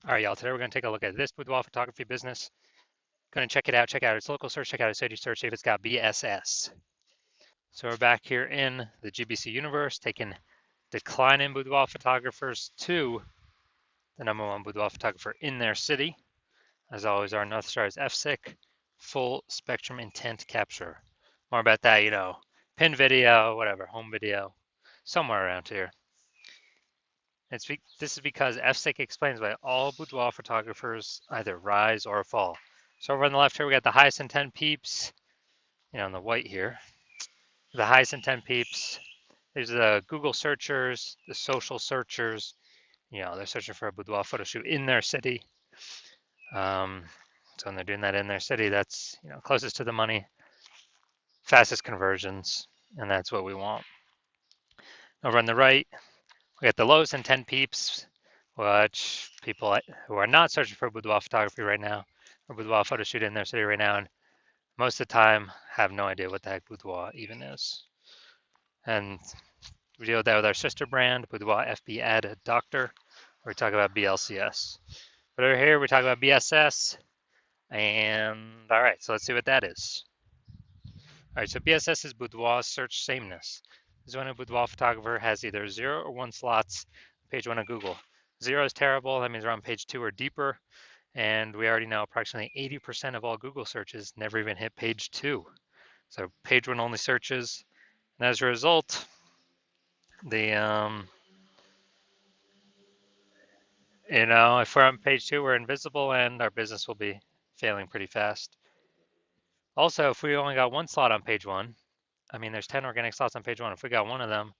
All right, y'all, today we're going to take a look at this boudoir photography business. Going to check it out, its local search, check out its city search, see if it's got BSS. So we're back here in the GBC universe, taking declining boudoir photographers to the #1 boudoir photographer in their city. As always, our North Star is FSIC, full spectrum intent capture. More about that, pin video, whatever, home video, somewhere around here. This is because FSIC explains why all boudoir photographers either rise or fall. So over on the left here, we got the highest intent peeps, in the white here. The highest intent peeps. These are the Google searchers, the social searchers. They're searching for a boudoir photo shoot in their city. So when they're doing that in their city, that's closest to the money, fastest conversions, and that's what we want. Over on the right, we got the lowest intent peeps, which people who are not searching for boudoir photography right now, or boudoir photo shoot in their city right now, and most of the time have no idea what the heck boudoir even is. And we deal with that with our sister brand, Boudoir FB Ad Doctor, where we talk about BLCS. But over here, we talk about BSS, and all right, so let's see what that is. All right, so BSS is boudoir search sameness. This is when a boudoir photographer has either 0 or 1 slots on page 1 of Google. 0 is terrible, that means we're on page 2 or deeper, and we already know approximately 80% of all Google searches never even hit page 2. So page 1 only searches, and as a result, if we're on page 2, we're invisible and our business will be failing pretty fast. Also, if we only got 1 slot on page 1, there's 10 organic slots on page 1. If we got 1 of them,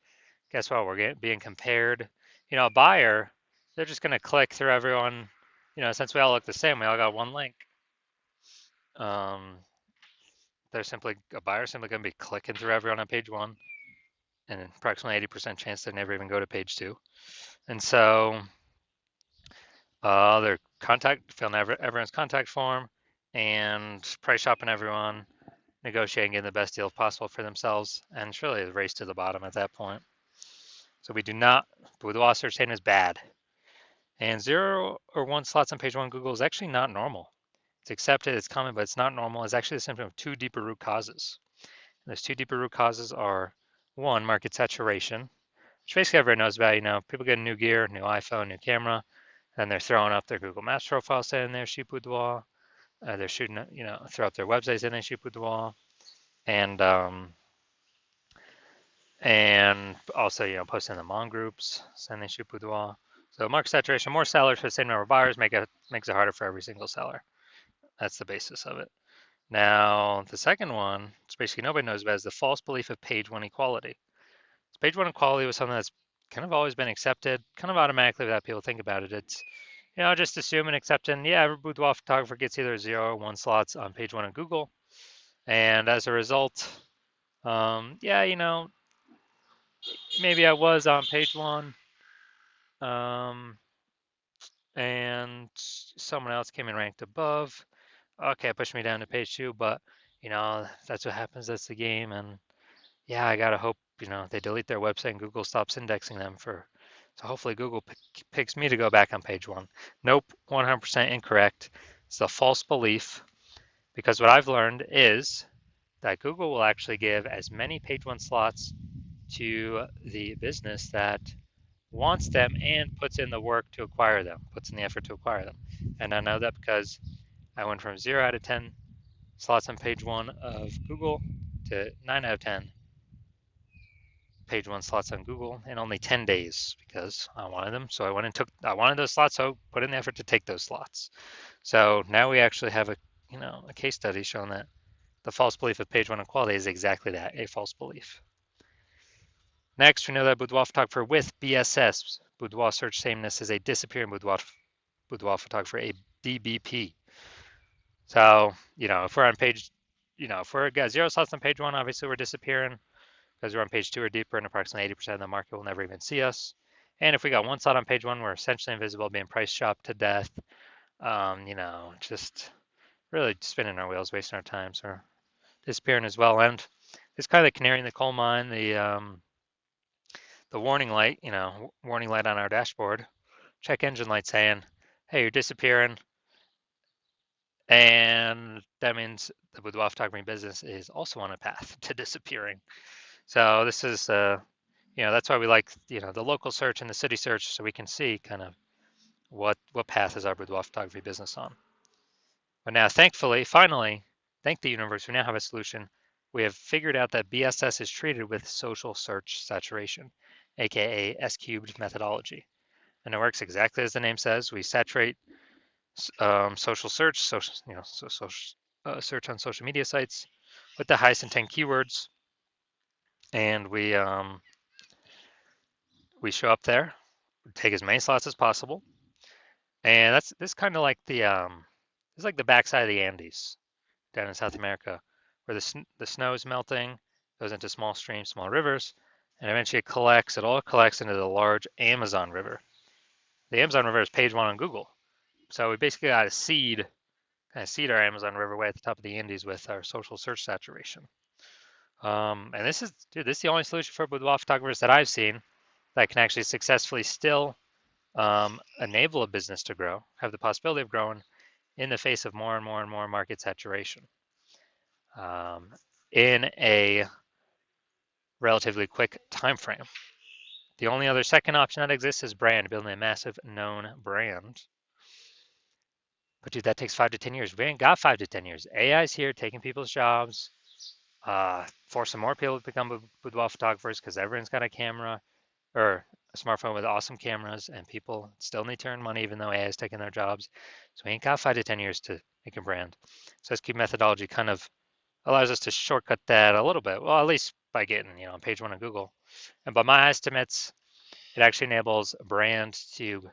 guess what? We're being compared. A buyer, they're just going to click through everyone. Since we all look the same, we all got 1 link. A buyer's simply going to be clicking through everyone on page 1, and approximately 80% chance they never even go to page 2. And so their filling everyone's contact form and price shopping everyone, negotiating, getting the best deal possible for themselves, and it's really a race to the bottom at that point. So boudoir search chain is bad. And 0 or 1 slots on page 1 Google is actually not normal. It's accepted, it's common, but it's not normal. It's actually a symptom of 2 deeper root causes. And those 2 deeper root causes are 1, market saturation, which basically everyone knows about. People get new gear, new iPhone, new camera, and they're throwing up their Google Maps profile saying they're shoot boudoir. They're shooting, throw up their websites saying they shoot boudoir, and also, posting in the Mon groups saying they shoot boudoir. So market saturation, more sellers for the same number of buyers makes it harder for every single seller. That's the basis of it. Now, the second one, which basically nobody knows about, is the false belief of page 1 equality. So page 1 equality was something that's kind of always been accepted, kind of automatically without people think about it. It's, just assume and accepting, every boudoir photographer gets either 0 or 1 slots on page 1 of Google. And as a result, maybe I was on page 1, and someone else came and ranked above. Okay, it pushed me down to page 2, but that's what happens. That's the game, and I gotta hope they delete their website and Google stops indexing them so hopefully Google picks me to go back on page 1. Nope, 100% incorrect. It's a false belief, because what I've learned is that Google will actually give as many page 1 slots to the business that wants them and puts in the work to acquire them, puts in the effort to acquire them. And I know that because I went from 0 out of 10 slots on page 1 of Google to 9 out of 10 page 1 slots on Google in only 10 days because I wanted them. So I wanted those slots, so put in the effort to take those slots. So now we actually have a case study showing that the false belief of page 1 equality is exactly that, a false belief. Next, we know that boudoir photographer with BSS, boudoir search sameness, is a disappearing boudoir photographer, a DBP. So, if we're on page, if we're got 0 slots on page 1, obviously we're disappearing because we're on page 2 or deeper, and approximately 80% of the market will never even see us. And if we got 1 slot on page 1, we're essentially invisible, being price shopped to death. Just really spinning our wheels, wasting our time, so disappearing as well. And it's kind of the canary in the coal mine, the warning light, warning light on our dashboard, check engine light saying, hey, you're disappearing, and that means the boudoir photography business is also on a path to disappearing. So this is, that's why we like, the local search and the city search, so we can see kind of what path is our boudoir photography business on. But now, thankfully, finally, thank the universe, we now have a solution. We have figured out that BSS is treated with social search saturation, aka S cubed methodology. And it works exactly as the name says. We saturate social search, search on social media sites with the highest intent keywords, and we show up there, take as many slots as possible, and that's this kind of like it's like the backside of the Andes down in South America, where the snow is melting, goes into small streams, small rivers, and eventually it all collects into the large Amazon River. The Amazon River is page one on Google. So we basically got kind of seed our Amazon River way at the top of the Andes with our social search saturation. And this is the only solution for boudoir photographers that I've seen that can actually successfully still enable a business to grow, have the possibility of growing in the face of more and more and more market saturation in a relatively quick time frame. The only other second option that exists is brand, building a massive known brand. But dude, that takes 5 to 10 years. We ain't got 5 to 10 years. AI's here taking people's jobs, forcing more people to become boudoir photographers because everyone's got a camera or a smartphone with awesome cameras, and people still need to earn money even though AI is taking their jobs. So we ain't got 5 to 10 years to make a brand. So SQ methodology kind of allows us to shortcut that a little bit. Well, at least by getting, on page one of Google. And by my estimates, it actually enables a brand to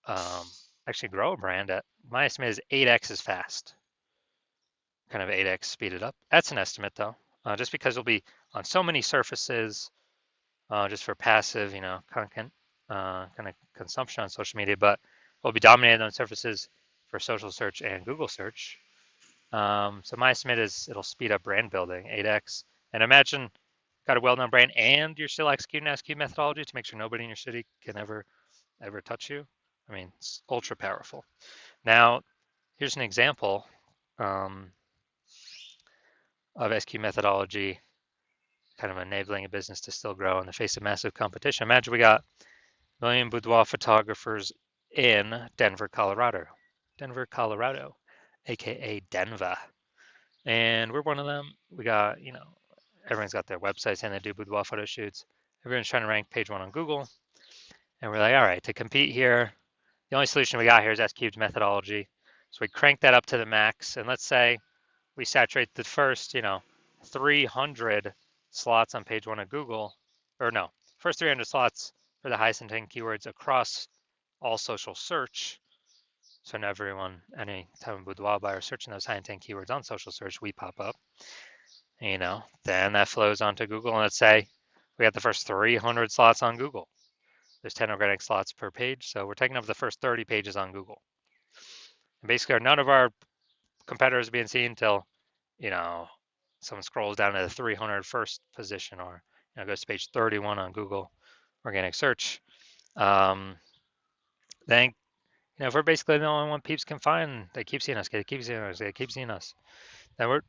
um, actually grow a brand at, my estimate is 8x as fast, kind of 8x speeded up. That's an estimate though, just because it'll be on so many surfaces, just for passive, content, kind of consumption on social media, but will be dominated on surfaces for social search and Google search. So my estimate is it'll speed up brand building 8x. And imagine got a well-known brand and you're still executing SQ methodology to make sure nobody in your city can ever touch you. I mean, it's ultra powerful. Now, here's an example um, of SQ methodology kind of enabling a business to still grow in the face of massive competition. Imagine we got a million boudoir photographers in Denver, Colorado. Denver, Colorado, aka Denver. And we're one of them. We got, everyone's got their websites and they do boudoir photo shoots. Everyone's trying to rank page one on Google. And we're like, all right, to compete here, the only solution we got here is S-cubed methodology. So we crank that up to the max. And let's say we saturate the first, 300 slots on page one of Google, or no, first 300 slots for the highest intent keywords across all social search. So now everyone, any time a boudoir buyer searching those high intent keywords on social search, we pop up. Then that flows onto Google, and let's say we got the first 300 slots on Google. There's 10 organic slots per page, so we're taking up the first 30 pages on Google. And basically, none of our competitors are being seen until, someone scrolls down to the 300 first position, or goes to page 31 on Google organic search. Then, if we're basically the only one peeps can find, they keep seeing us, they keep seeing us, they keep seeing us. Then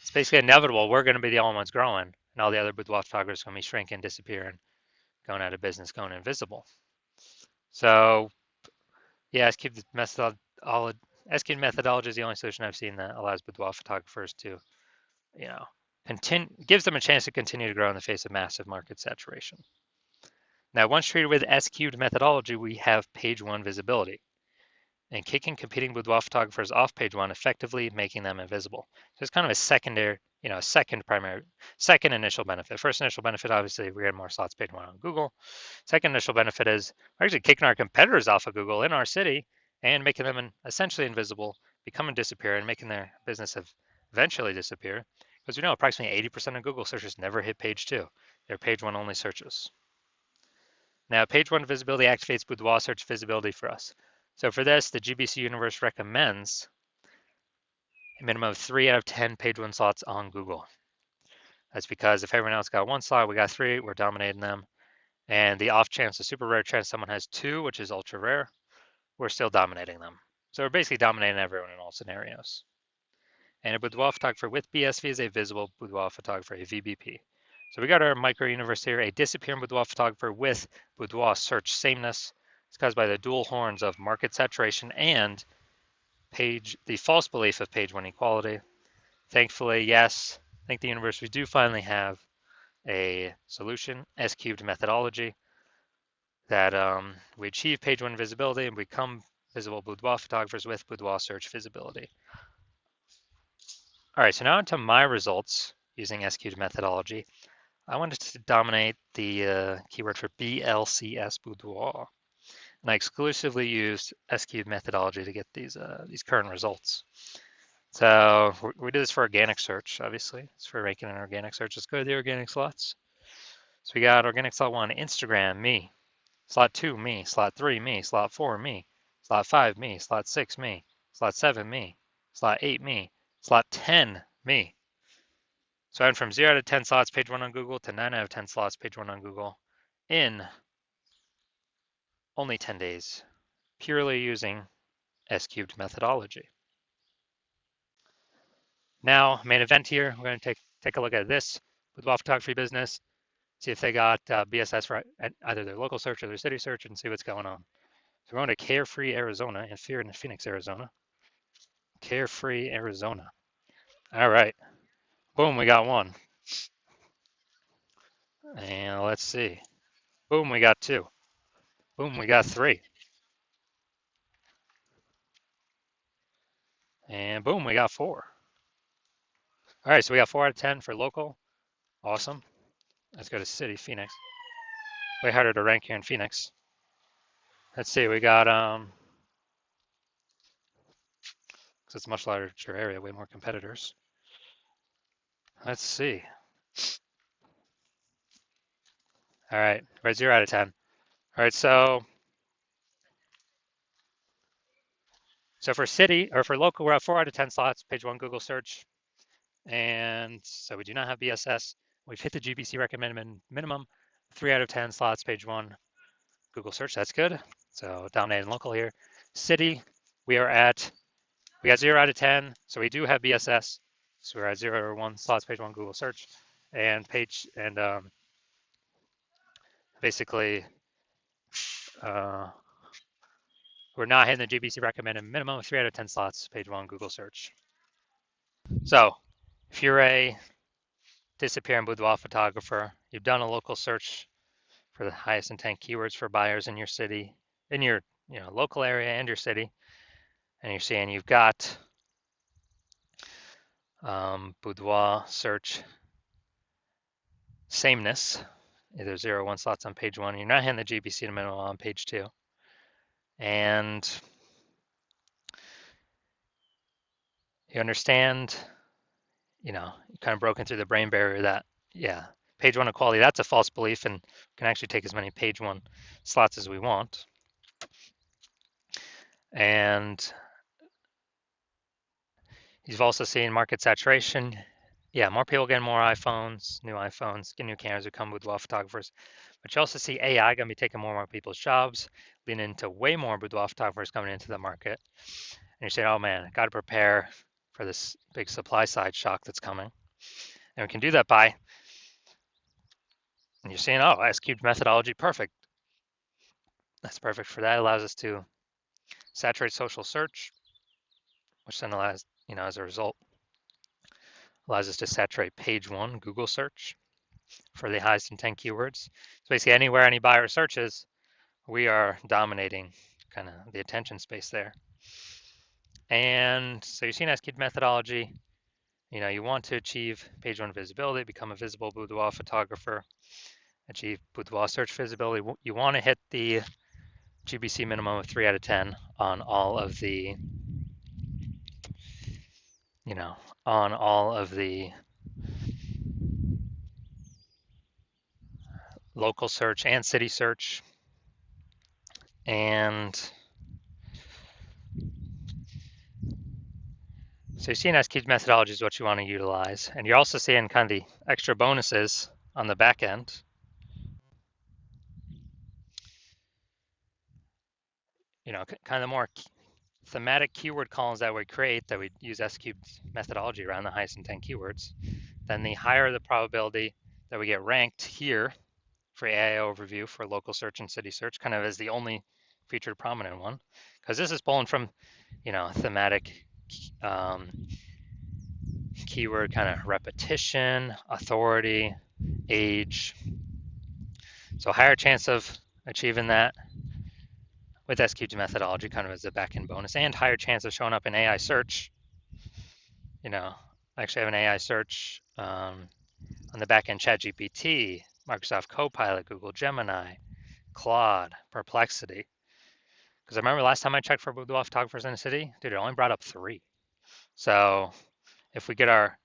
it's basically inevitable. We're going to be the only ones growing, and all the other boudoir photographers are going to be shrinking, disappearing, going out of business, going invisible. So, yeah, SQ methodology is the only solution I've seen that allows boudoir photographers to, gives them a chance to continue to grow in the face of massive market saturation. Now, once treated with S-cubed methodology, we have page one visibility and kicking competing boudoir photographers off page one, effectively making them invisible. So it's kind of a secondary, second initial benefit. First initial benefit, obviously, we're getting more slots page one on Google. Second initial benefit is we're actually kicking our competitors off of Google in our city and making them essentially invisible, becoming disappear, and making their business eventually disappear. Because we know approximately 80% of Google searches never hit page two. They're page one only searches. Now, page one visibility activates boudoir search visibility for us. So for this, the GBC universe recommends a minimum of 3 out of 10 page one slots on Google. That's because if everyone else got one slot, we got 3, we're dominating them. And the off chance, the super rare chance someone has 2, which is ultra rare, we're still dominating them. So we're basically dominating everyone in all scenarios. And a boudoir photographer with BSV is a visible boudoir photographer, a VBP. So we got our micro universe here, a disappearing boudoir photographer with boudoir search sameness. It's caused by the dual horns of market saturation and the false belief of page one equality. Thankfully, yes, thank the universe, we do finally have a solution, S cubed methodology, that we achieve page one visibility and become visible boudoir photographers with boudoir search visibility. All right, so now into my results using S cubed methodology. I wanted to dominate the keyword for BLCS boudoir, and I exclusively used S cubed methodology to get these current results. So we did this for organic search, obviously. It's for ranking in organic search. Let's go to the organic slots. So we got organic slot 1, Instagram, me. Slot 2, me. Slot 3, me. Slot 4, me. Slot 5, me. Slot 6, me. Slot 7, me. Slot 8, me. Slot 10, me. So I went from 0 out of 10 slots page 1 on Google to 9 out of 10 slots page 1 on Google in only 10 days, purely using S cubed methodology. Now, main event here, we're going to take a look at this boudoir photography business, see if they got BSS for either their local search or their city search, and see what's going on. So we're going to Carefree, Arizona, and Fear in Phoenix, Arizona. Carefree, Arizona. All right. Boom, we got one. And let's see. Boom, we got two. Boom, we got three. And boom, we got four. All right, so we got 4 out of 10 for local. Awesome. Let's go to city, Phoenix. Way harder to rank here in Phoenix. Let's see, we got, because it's a much larger area, way more competitors. Let's see. All right, we're at 0 out of 10. All right, so for city, or for local, we're at 4 out of 10 slots, page 1 Google search. And so we do not have BSS. We've hit the GBC recommended minimum, 3 out of 10 slots, page 1 Google search. That's good. So dominating local here. City, we got 0 out of 10. So we do have BSS. So we're at 0 or 1 slots, page 1 Google search. And basically, we're not hitting the GBC recommended minimum, 3 out of 10 slots, page 1 Google search. So if you're a disappearing boudoir photographer, you've done a local search for the highest intent keywords for buyers in your city, in your local area and your city, and you're saying you've got boudoir search sameness, either 0 or 1 slots on page 1. You're not hitting the GBC minimum on page 2, and you understand, you kind of broken through the brain barrier that, yeah, page 1 equality, that's a false belief, and we can actually take as many page 1 slots as we want. And you've also seen market saturation. Yeah, more people getting more iPhones, new iPhones, get new cameras who come with boudoir photographers. But you also see AI going to be taking more and more people's jobs, leading into way more boudoir photographers coming into the market. And you're saying, oh man, got to prepare for this big supply side shock that's coming. And we can do that by, and you're saying, oh, S cubed methodology, perfect. That's perfect for that. It allows us to saturate social search, which then allows, as a result, allows us to saturate page 1 Google search for the highest intent keywords. So basically anywhere any buyer searches, we are dominating kind of the attention space there. And so you've seen S cubed methodology. You want to achieve page 1 visibility, become a visible boudoir photographer, achieve boudoir search visibility. You want to hit the GBC minimum of 3 out of 10 on all of the, local search and city search. And so you're seeing S cubed methodology is what you want to utilize. And you're also seeing kind of the extra bonuses on the back end. kind of the more thematic keyword columns that we create, that we use S-cubed methodology around the highest intent keywords, then the higher the probability that we get ranked here for AI overview for local search and city search, kind of as the only featured prominent one, because this is pulling from, thematic um, keyword kind of repetition, authority, age. So higher chance of achieving that with SQG methodology, kind of as a back-end bonus, and higher chance of showing up in AI search. I actually have an AI search on the back-end ChatGPT, Microsoft Copilot, Google Gemini, Claude, Perplexity. Because I remember last time I checked for boudoir photographers in the city, dude, it only brought up 3. So if we get our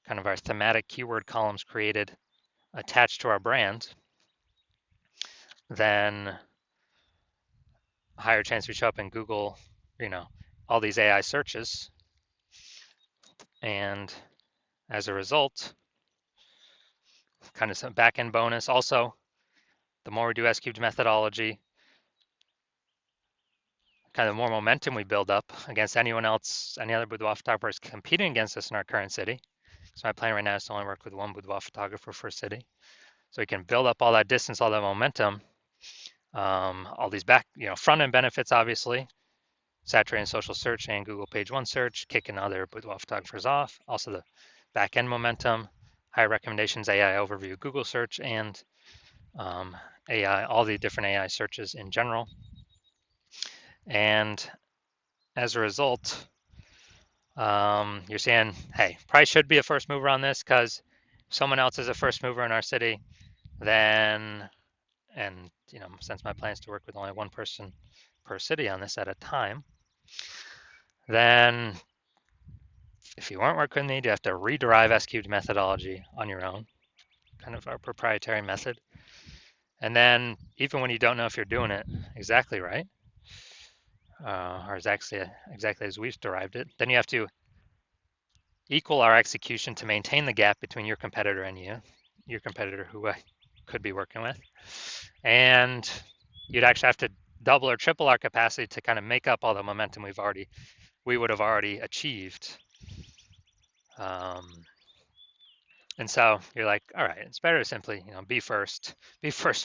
thematic keyword columns created attached to our brand, then a higher chance we show up in Google, all these AI searches. And as a result, kind of some back end bonus. Also, the more we do S-cubed methodology, kind of more momentum we build up against anyone else, any other boudoir photographers competing against us in our current city. So my plan right now is to only work with one boudoir photographer for a city. So we can build up all that distance, all that momentum, all these front end benefits, obviously, saturating social search and Google page 1 search, kicking other boudoir photographers off. Also the back end momentum, high recommendations, AI overview, Google search, and AI, all the different AI searches in general. And as a result, you're saying, hey, probably should be a first mover on this, because if someone else is a first mover in our city, then, and since my plan is to work with only one person per city on this at a time, then if you weren't working with me, you have to rederive S-cubed methodology on your own, kind of our proprietary method. And then even when you don't know if you're doing it exactly right, or exactly as we've derived it, then you have to equal our execution to maintain the gap between your competitor and your competitor who I could be working with. And you'd actually have to double or triple our capacity to kind of make up all the momentum we would have already achieved. And so you're like, all right, it's better to simply, be first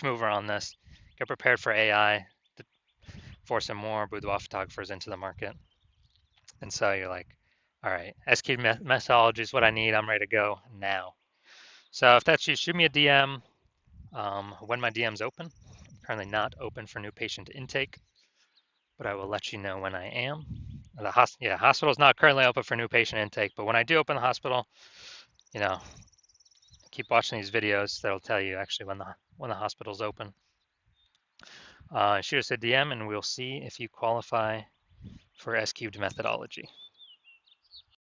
mover on this, get prepared for AI to force some more boudoir photographers into the market. And so you're like, all right, SQ methodology is what I need. I'm ready to go now. So if that's you, shoot me a DM when my DM's open. I'm currently not open for new patient intake, but I will let you know when I am. The hospital is not currently open for new patient intake, but when I do open the hospital, keep watching these videos. That'll tell you actually when the hospital's open. Shoot us a DM and we'll see if you qualify for S-cubed methodology.